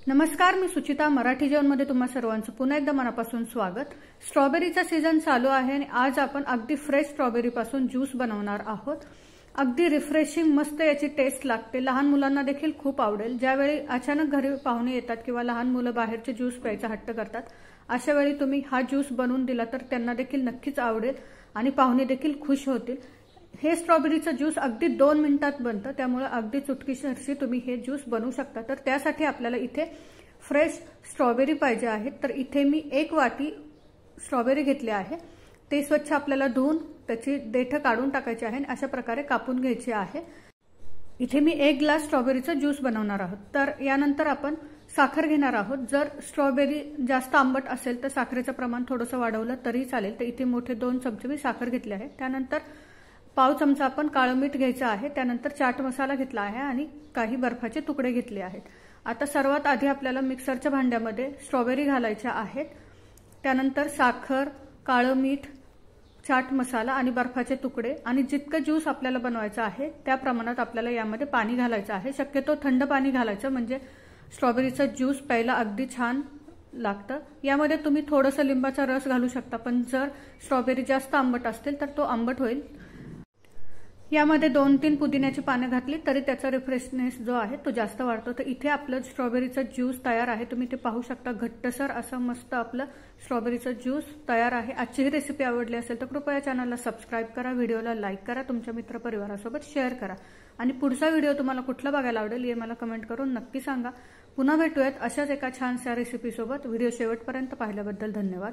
नमस्कार, मी सुचिता. मराठी जेवणमध्ये तुम्हा सर्वांचं पुन्हा एकदा मनापासून स्वागत. स्ट्रॉबेरीचा सीझन चालू आहे आणि आज आपण अगदी फ्रेश स्ट्रॉबेरीपासून ज्यूस बनवणार आहोत. अगदी रिफ्रेशिंग मस्त याची टेस्ट लागते. लहान मुलांना देखील खूप आवडेल. ज्यावेळी अचानक घरी पाहुणे येतात किंवा लहान मुलं बाहेरचे ज्यूस प्यायचा हट्ट करतात, अशा वेळी तुम्ही हा ज्यूस बनवून दिला तर त्यांना देखील नक्कीच आवडेल आणि पाहुणे देखील खुश होतील. हे स्ट्रॉबेरीचं ज्यूस अगदी 2 मिनिटात बनतं, त्यामुळे अगदी चुटकीसरशी तुम्ही हे ज्यूस बनवू शकता. तर त्यासाठी आपल्याला इथे फ्रेश स्ट्रॉबेरी पाहिजे आहेत. तर इथे मी 1 वाटी स्ट्रॉबेरी घेतली आहे. ते स्वच्छ आपल्याला धुवून त्याची देठ काढून टाकायची आहे आणि अशा प्रकारे कापून घ्यायची आहे. इथे मी 1 ग्लास स्ट्रॉबेरीचं ज्यूस बनवणार आहोत. तर यानंतर आपण साखर घेणार आहोत. जर स्ट्रॉबेरी जास्त आंबट असेल तर साखरेचं प्रमाण थोडंसं वाढवलं तरी चालेल. तर इथे मोठे 2 चमचे मी साखर घेतली आहे. त्यानंतर पाव चमचा आपण काळं मीठ घ्यायचं आहे. त्यानंतर चाट मसाला घेतला आहे आणि काही बर्फाचे तुकडे घेतले आहेत. आता सर्वात आधी आपल्याला मिक्सरच्या भांड्यामध्ये स्ट्रॉबेरी घालायच्या आहेत. त्यानंतर साखर, काळं मीठ, चाट मसाला आणि बर्फाचे तुकडे आणि जितकं ज्यूस आपल्याला बनवायचं आहे त्या प्रमाणात आपल्याला यामध्ये पाणी घालायचं आहे. शक्यतो थंड पाणी घालायचं, म्हणजे स्ट्रॉबेरीचं ज्यूस प्यायला अगदी छान लागतं. यामध्ये तुम्ही थोडंसं लिंबाचा रस घालू शकता, पण जर स्ट्रॉबेरी जास्त आंबट असतील तर तो आंबट होईल. यामध्ये 2-3 पुदिन्याची पाने घातली तरी त्याचा रिफ्रेशनेस जो आहे तो जास्त वाढतो. तर इथे आपलं स्ट्रॉबेरीचं ज्यूस तयार आहे. तुम्ही ते पाहू शकता. घट्टसर असं मस्त आपलं स्ट्रॉबेरीचं ज्यूस तयार आहे. आजची ही रेसिपी आवडली असेल तर कृपया चॅनलला सबस्क्राईब करा, व्हिडिओला लाईक करा, तुमच्या मित्रपरिवारासोबत शेअर करा आणि पुढचा व्हिडिओ तुम्हाला कुठला बघायला आवडेल हे मला कमेंट करून नक्की सांगा. पुन्हा भेटूयात अशाच एका छानशा रेसिपीसोबत. व्हिडिओ शेवटपर्यंत पाहिल्याबद्दल धन्यवाद.